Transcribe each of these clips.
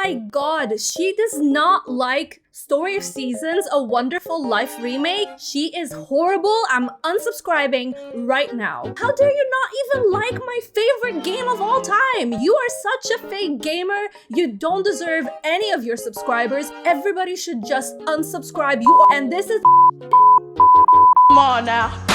my god, she does not like Story of Seasons, A Wonderful Life remake. She is horrible. I'm unsubscribing right now. How dare you not even like my favorite game of all time? You are such a fake gamer. You don't deserve any of your subscribers. Everybody should just unsubscribe you. And this is... Come on now.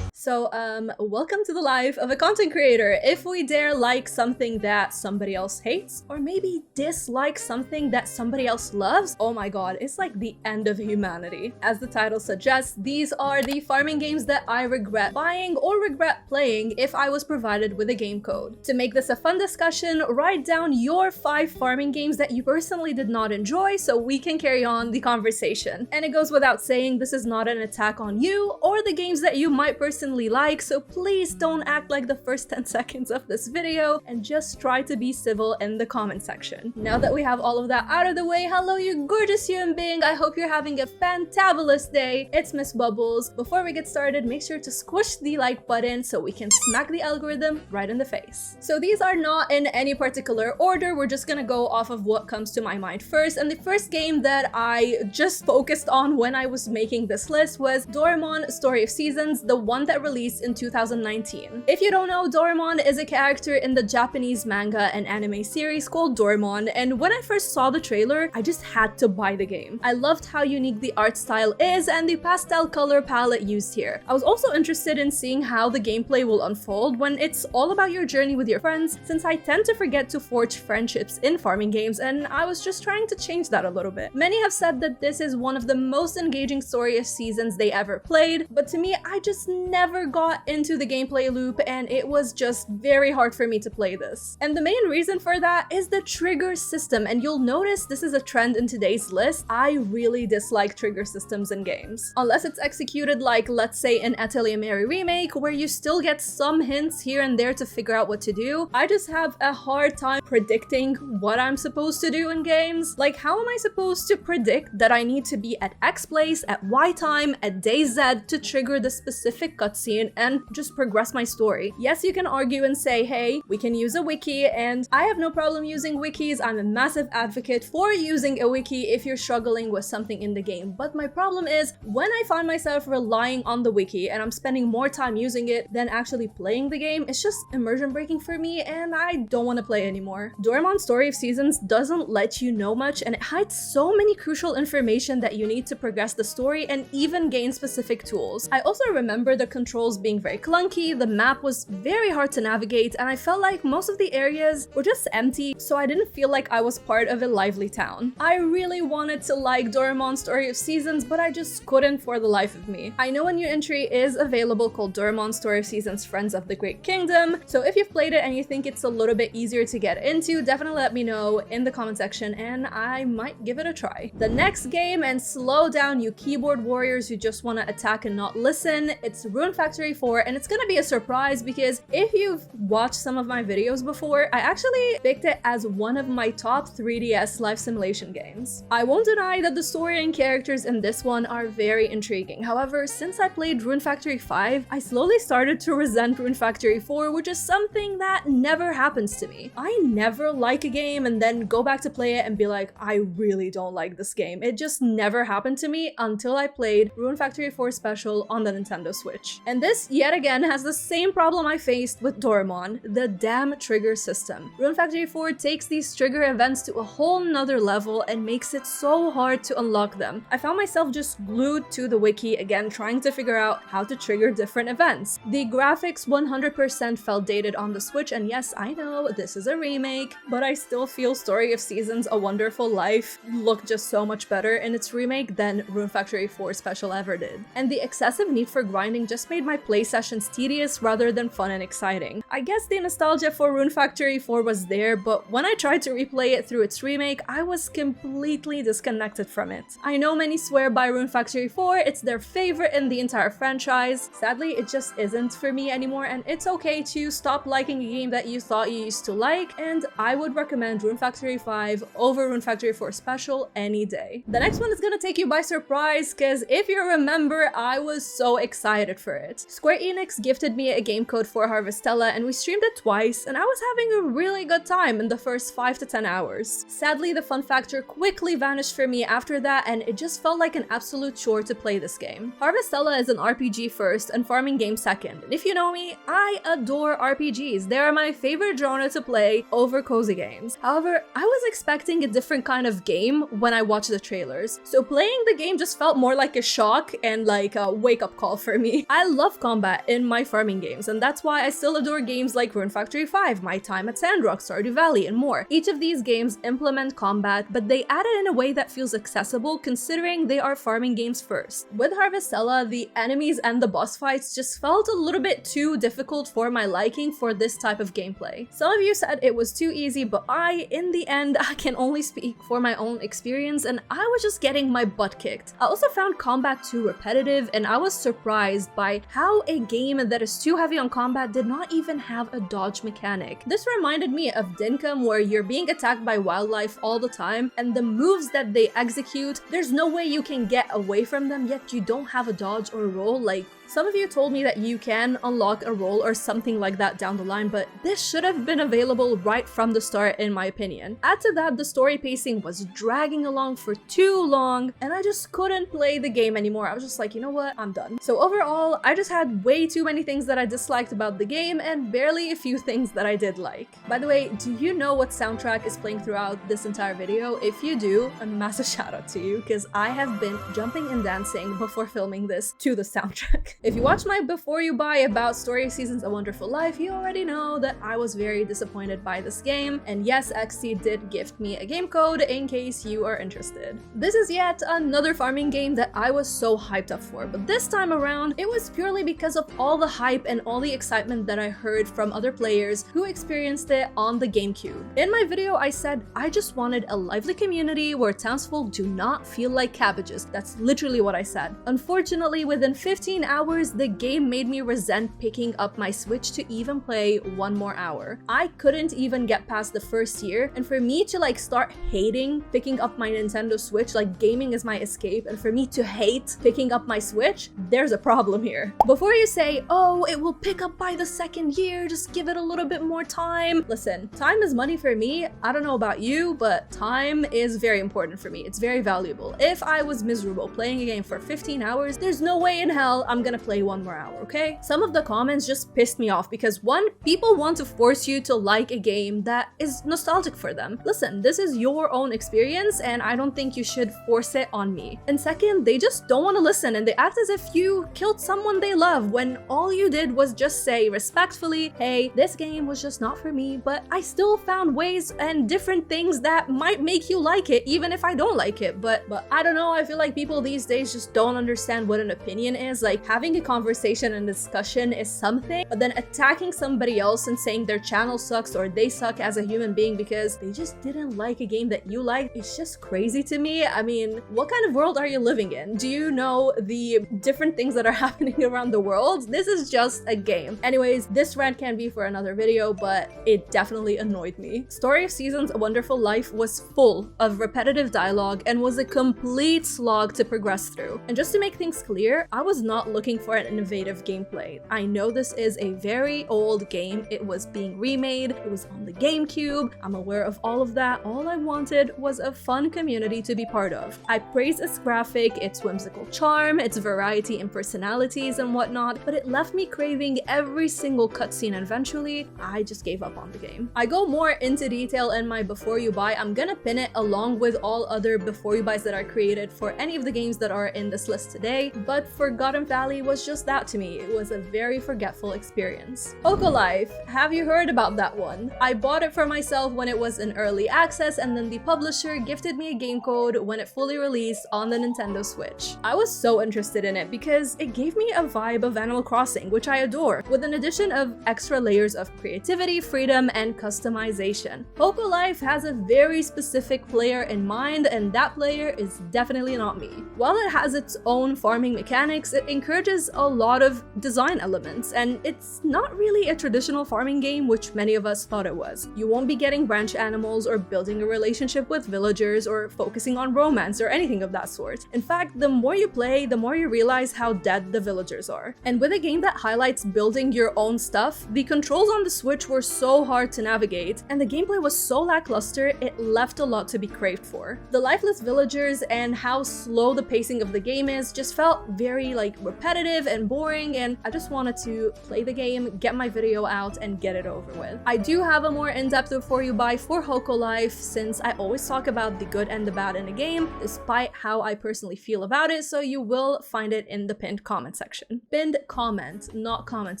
So, welcome to the life of a content creator. If we dare like something that somebody else hates, or maybe dislike something that somebody else loves, oh my god, it's like the end of humanity. As the title suggests, these are the farming games that I regret buying or regret playing if I was provided with a game code. To make this a fun discussion, write down your 5 farming games that you personally did not enjoy so we can carry on the conversation. And it goes without saying, this is not an attack on you or the games that you might personally like, so please don't act like the first 10 seconds of this video and just try to be civil in the comment section. Now that we have all of that out of the way, hello you gorgeous human being, I hope you're having a fantabulous day. It's Miss Bubbles. Before we get started, make sure to squish the like button so we can smack the algorithm right in the face. So these are not in any particular order, we're just gonna go off of what comes to my mind first, and the first game that I just focused on when I was making this list was Doraemon Story of Seasons, the one that released in 2019. If you don't know, Doraemon is a character in the Japanese manga and anime series called Doraemon, and when I first saw the trailer, I just had to buy the game. I loved how unique the art style is and the pastel color palette used here. I was also interested in seeing how the gameplay will unfold when it's all about your journey with your friends, since I tend to forget to forge friendships in farming games, and I was just trying to change that a little bit. Many have said that this is one of the most engaging Story of Seasons they ever played, but to me, I just never got into the gameplay loop and it was just very hard for me to play this. And the main reason for that is the trigger system, and you'll notice this is a trend in today's list. I really dislike trigger systems in games. Unless it's executed like, let's say, an Atelier Mary remake, where you still get some hints here and there to figure out what to do. I just have a hard time predicting what I'm supposed to do in games. Like, how am I supposed to predict that I need to be at X place, at Y time, at day Z to trigger the specific cutscene and just progress my story? Yes, you can argue and say, hey, we can use a wiki, and I have no problem using wikis. I'm a massive advocate for using a wiki if you're struggling with something in the game. But my problem is when I find myself relying on the wiki and I'm spending more time using it than actually playing the game, it's just immersion breaking for me and I don't want to play anymore. Doraemon Story of Seasons doesn't let you know much, and it hides so many crucial information that you need to progress the story and even gain specific tools. I also remember the controls being very clunky, the map was very hard to navigate, and I felt like most of the areas were just empty, so I didn't feel like I was part of a lively town. I really wanted to like Doraemon Story of Seasons, but I just couldn't for the life of me. I know a new entry is available called Doraemon Story of Seasons Friends of the Great Kingdom, so if you've played it and you think it's a little bit easier to get into, definitely let me know in the comment section and I might give it a try. The next game, and slow down you keyboard warriors who just want to attack and not listen, it's Rune Factory 4, and it's gonna be a surprise because if you've watched some of my videos before, I actually picked it as one of my top 3DS life simulation games. I won't deny that the story and characters in this one are very intriguing. However, since I played Rune Factory 5, I slowly started to resent Rune Factory 4, which is something that never happens to me. I never like a game and then go back to play it and be like, I really don't like this game. It just never happened to me until I played Rune Factory 4 Special on the Nintendo Switch. And this, yet again, has the same problem I faced with Doraemon, the damn trigger system. Rune Factory 4 takes these trigger events to a whole nother level and makes it so hard to unlock them. I found myself just glued to the wiki again, trying to figure out how to trigger different events. The graphics 100% felt dated on the Switch, and yes, I know this is a remake, but I still feel Story of Seasons A Wonderful Life looked just so much better in its remake than Rune Factory 4 Special ever did. And the excessive need for grinding just made my play sessions tedious rather than fun and exciting. I guess the nostalgia for Rune Factory 4 was there, but when I tried to replay it through its remake, I was completely disconnected from it. I know many swear by Rune Factory 4, it's their favorite in the entire franchise. Sadly, it just isn't for me anymore, and it's okay to stop liking a game that you thought you used to like, and I would recommend Rune Factory 5 over Rune Factory 4 Special any day. The next one is gonna take you by surprise, because if you remember, I was so excited for it. Square Enix gifted me a game code for Harvestella and we streamed it twice, and I was having a really good time in the first 5 to 10 hours. Sadly, the fun factor quickly vanished for me after that, and it just felt like an absolute chore to play this game. Harvestella is an RPG first and farming game second, and if you know me, I adore RPGs. They are my favorite genre to play over cozy games. However, I was expecting a different kind of game when I watched the trailers, so playing the game just felt more like a shock and like a wake-up call for me. I love combat in my farming games, and that's why I still adore games like Rune Factory 5, my time at Sandrock, Stardew Valley, and more. Each of these games implement combat, but they add it in a way that feels accessible considering they are farming games first. With Harvestella, the enemies and the boss fights just felt a little bit too difficult for my liking for this type of gameplay. Some of you said it was too easy, but in the end, I can only speak for my own experience, and I was just getting my butt kicked. I also found combat too repetitive, and I was surprised by how a game that is too heavy on combat did not even have a dodge mechanic. This reminded me of Dinkum, where you're being attacked by wildlife all the time, and the moves that they execute, there's no way you can get away from them, yet you don't have a dodge or a roll. Like, some of you told me that you can unlock a roll or something like that down the line, but this should have been available right from the start in my opinion. Add to that, the story pacing was dragging along for too long, and I just couldn't play the game anymore. I was just like, you know what, I'm done. So overall, I just had way too many things that I disliked about the game and barely a few things that I did like. By the way, do you know what soundtrack is playing throughout this entire video? If you do, a massive shout out to you, because I have been jumping and dancing before filming this to the soundtrack. If you watch my Before You Buy about Story of Seasons A Wonderful Life, you already know that I was very disappointed by this game, and yes, XT did gift me a game code in case you are interested. This is yet another farming game that I was so hyped up for, but this time around, it was purely because of all the hype and all the excitement that I heard from other players who experienced it on the GameCube. In my video, I said I just wanted a lively community where townsfolk do not feel like cabbages. That's literally what I said. Unfortunately, within 15 hours, the game made me resent picking up my Switch to even play one more hour. I couldn't even get past the first year, and for me to like start hating picking up my Nintendo Switch, like gaming is my escape, and for me to hate picking up my Switch, there's a problem here. Before you say, oh, it will pick up by the second year, just give it a little bit more time. Listen, time is money for me. I don't know about you, but time is very important for me. It's very valuable. If I was miserable playing a game for 15 hours, there's no way in hell I'm gonna play one more hour, okay? Some of the comments just pissed me off because one, people want to force you to like a game that is nostalgic for them. Listen, this is your own experience and I don't think you should force it on me. And second, they just don't want to listen and they act as if you killed someone they love when all you did was just say respectfully, hey, this game was just not for me, but I still found ways and different things that might make you like it even if I don't like it. But I don't know, I feel like people these days just don't understand what an opinion is. Like, having a conversation and discussion is something, but then attacking somebody else and saying their channel sucks or they suck as a human being because they just didn't like a game that you like, it's just crazy to me. I mean, what kind of world are you living in? Do you know the different things that are happening around the world? This is just a game. Anyways, this rant can be for another video, but it definitely annoyed me. Story of Seasons A Wonderful Life was full of repetitive dialogue and was a complete slog to progress through. And just to make things clear, I was not looking for an innovative gameplay. I know this is a very old game. It was being remade. It was on the GameCube. I'm aware of all of that. All I wanted was a fun community to be part of. I praise its graphic, its whimsical charm, its variety in personalities and whatnot, but it left me craving every single cutscene and eventually I just gave up on the game. I go more into detail in my Before You Buy. I'm gonna pin it along with all other Before You Buys that are created for any of the games that are in this list today, but Forgotten Valley was just that to me. It was a very forgetful experience. Life, have you heard about that one? I bought it for myself when it was in early access and then the publisher gifted me a game code when it fully released on the Nintendo Switch. I was so interested in it because it gave me a vibe of Animal Crossing, which I adore, with an addition of extra layers of creativity, freedom, and customization. Life has a very specific player in mind and that player is definitely not me. While it has its own farming mechanics, it encourages changes a lot of design elements, and it's not really a traditional farming game, which many of us thought it was. You won't be getting branch animals or building a relationship with villagers or focusing on romance or anything of that sort. In fact, the more you play, the more you realize how dead the villagers are. And with a game that highlights building your own stuff, the controls on the Switch were so hard to navigate, and the gameplay was so lackluster, it left a lot to be craved for. The lifeless villagers and how slow the pacing of the game is just felt very repetitive and boring, and I just wanted to play the game, get my video out, and get it over with. I do have a more in-depth before you buy for Hoko Life, since I always talk about the good and the bad in a game, despite how I personally feel about it, so you will find it in the pinned comment section. Pinned comment, not comment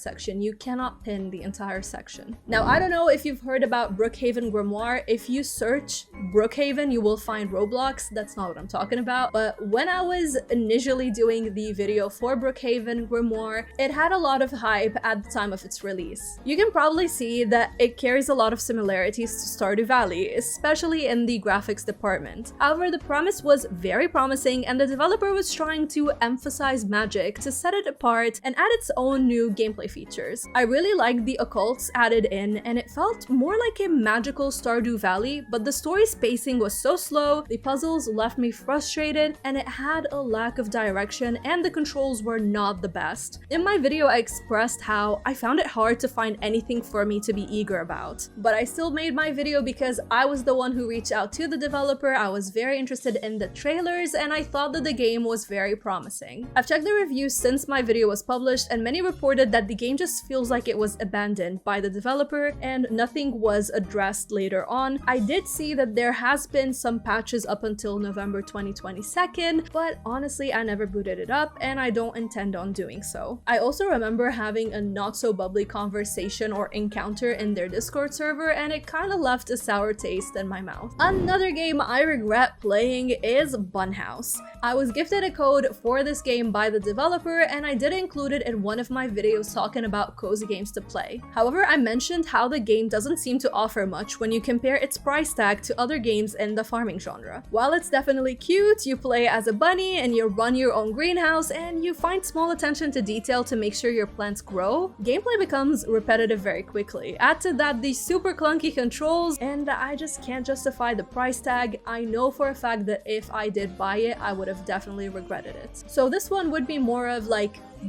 section. You cannot pin the entire section. Now, I don't know if you've heard about Brookhaven Grimoire. If you search Brookhaven, you will find Roblox. That's not what I'm talking about. But when I was initially doing the video for Brookhaven Grimoire, it had a lot of hype at the time of its release. You can probably see that it carries a lot of similarities to Stardew Valley, especially in the graphics department. However, the premise was very promising, and the developer was trying to emphasize magic to set it apart and add its own new gameplay features. I really liked the occults added in, and it felt more like a magical Stardew Valley, but the story's pacing was so slow, the puzzles left me frustrated, and it had a lack of direction, and the controls were not the best. In my video, I expressed how I found it hard to find anything for me to be eager about, but I still made my video because I was the one who reached out to the developer. I was very interested in the trailers, and I thought that the game was very promising. I've checked the reviews since my video was published, and many reported that the game just feels like it was abandoned by the developer and nothing was addressed later on. I did see that there has been some patches up until November 2022, but honestly, I never booted it up and I don't intend on doing so. I also remember having a not so bubbly conversation or encounter in their Discord server, and it kind of left a sour taste in my mouth. Another game I regret playing is Bunhouse. I was gifted a code for this game by the developer, and I did include it in one of my videos talking about cozy games to play. However, I mentioned how the game doesn't seem to offer much when you compare its price tag to other games in the farming genre. While it's definitely cute, you play as a bunny and you run your own greenhouse and you find small attention to detail to make sure your plants grow, gameplay becomes repetitive very quickly. Add to that the super clunky controls, and I just can't justify the price tag. I know for a fact that if I did buy it, I would have definitely regretted it. So this one would be more of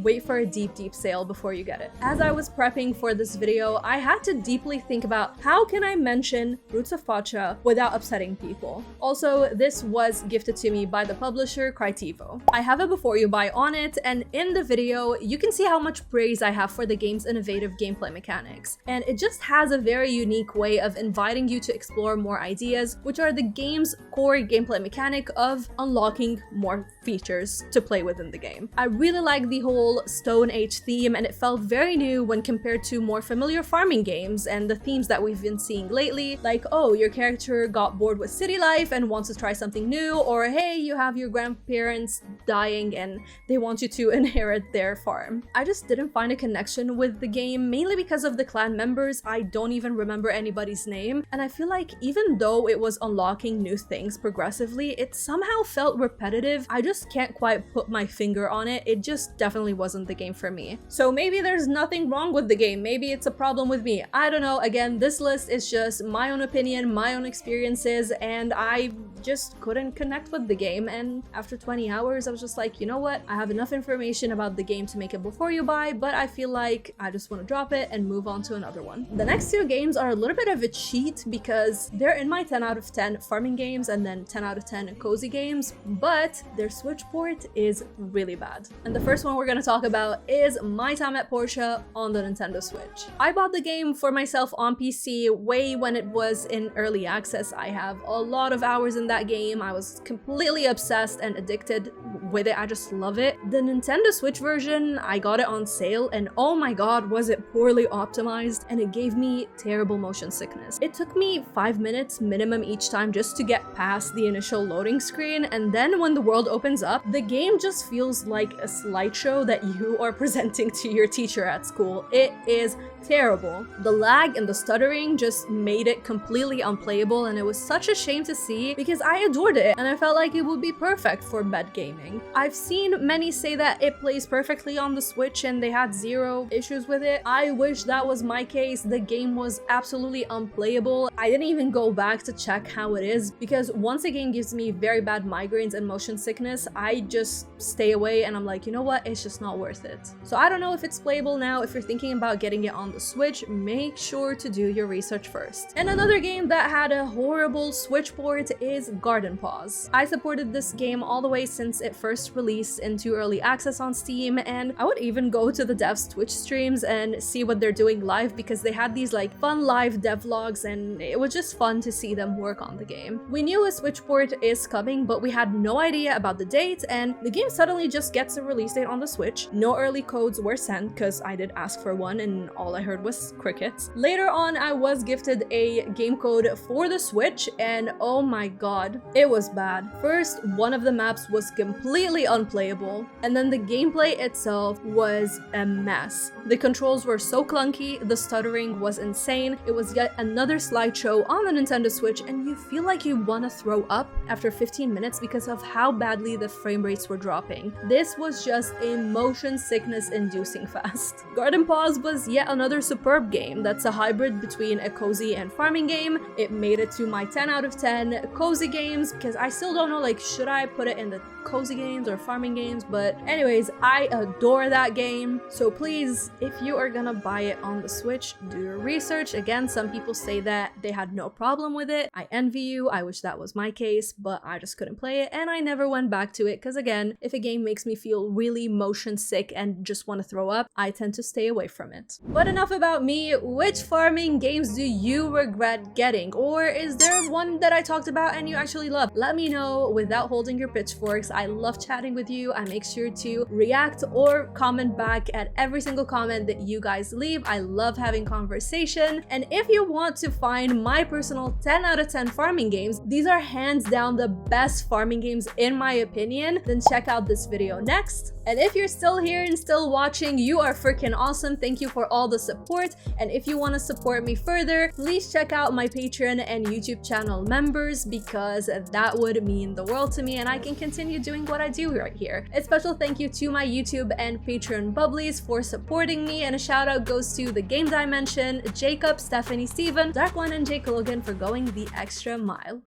wait for a deep sale before you get it. As I was prepping for this video, I had to deeply think about how can I mention Roots of Pacha without upsetting people. Also, this was gifted to me by the publisher Critivo. I have a before you buy on it, and in the video, you can see how much praise I have for the game's innovative gameplay mechanics. And it just has a very unique way of inviting you to explore more ideas, which are the game's core gameplay mechanic of unlocking more features to play within the game. I really like the whole Stone Age theme, and it felt very new when compared to more familiar farming games and the themes that we've been seeing lately, like, oh, your character got bored with city life and wants to try something new, or hey, you have your grandparents dying and they want you to inherit their farm. I just didn't find a connection with the game, mainly because of the clan members. I don't even remember anybody's name, and I feel like even though it was unlocking new things progressively, it somehow felt repetitive. I just can't quite put my finger on it. It just definitely wasn't the game for me. So maybe there's nothing wrong with the game. Maybe it's a problem with me. I don't know. Again, this list is just my own opinion, my own experiences, and I just couldn't connect with the game. And after 20 hours, I was just like, you know what? I have enough information about the game to make it before you buy, but I feel like I just want to drop it and move on to another one. The next two games are a little bit of a cheat because they're in my 10 out of 10 farming games and then 10 out of 10 cozy games, but their Switch port is really bad. And the first one we're going to talk about is My Time at Portia on the Nintendo Switch. I bought the game for myself on PC way when it was in early access. I have a lot of hours in that game. I was completely obsessed and addicted with it. I just love it. The Nintendo Switch version, I got it on sale, and oh my god, was it poorly optimized, and it gave me terrible motion sickness. It took me 5 minutes minimum each time just to get past the initial loading screen, and then when the world opens up, the game just feels like a slideshow that you are presenting to your teacher at school. It is terrible. The lag and the stuttering just made it completely unplayable, and it was such a shame to see because I adored it and I felt like it would be perfect for bed gaming. I've seen many say that it plays perfectly on the Switch and they had zero issues with it. I wish that was my case. The game was absolutely unplayable. I didn't even go back to check how it is because once a game gives me very bad migraines and motion sickness, I just stay away and I'm like, you know what, it's just not worth it. So I don't know if it's playable now. If you're thinking about getting it on the Switch, make sure to do your research first. And another game that had a horrible Switch port is Garden Pause. I supported this game all the way since it first released into early access on Steam, and I would even go to the devs' Twitch streams and see what they're doing live because they had these like fun live devlogs and it was just fun to see them work on the game. We knew a Switch port is coming, but we had no idea about the date, and the game suddenly just gets a release date on the Switch. No early codes were sent because I did ask for one and all I heard was crickets. Later on, I was gifted a game code for the Switch and oh my god, it was bad. First, one of the maps was completely unplayable, and then the gameplay itself was a mess. The controls were so clunky, the stuttering was insane. It was yet another slideshow on the Nintendo Switch, and you feel like you want to throw up after 15 minutes because of how badly the frame rates were dropping. This was just a motion sickness inducing fast. Garden Pause was yet another superb game that's a hybrid between a cozy and farming game. It made it to my 10 out of 10 cozy games because I still don't know, like, should I put it in the cozy games or farming games? But anyways, I adore that game. So please, if you are gonna buy it on the Switch, do your research. Again, some people say that they had no problem with it. I envy you. I wish that was my case, but I just couldn't play it and I never went back to it because again, if a game makes me feel really motion sick and just want to throw up, I tend to stay away from it. But enough about me. Which farming games do you regret getting? Or is there one that I talked about and you actually love? Let me know without holding your pitchforks. I love chatting with you. I make sure to react or comment back at every single comment that you guys leave. I love having conversation. And if you want to find my personal 10 out of 10 farming games, these are hands down the best farming games in my opinion, then check out this video next. And if you're still here and still watching, you are freaking awesome. Thank you for all the support. And if you want to support me further, please check out my Patreon and YouTube channel members because that would mean the world to me and I can continue doing what I do right here. A special thank you to my YouTube and Patreon bubblies for supporting me, and a shout out goes to the Game Dimension, Jacob, Stephanie, Steven, Dark One, and Jake Logan for going the extra mile.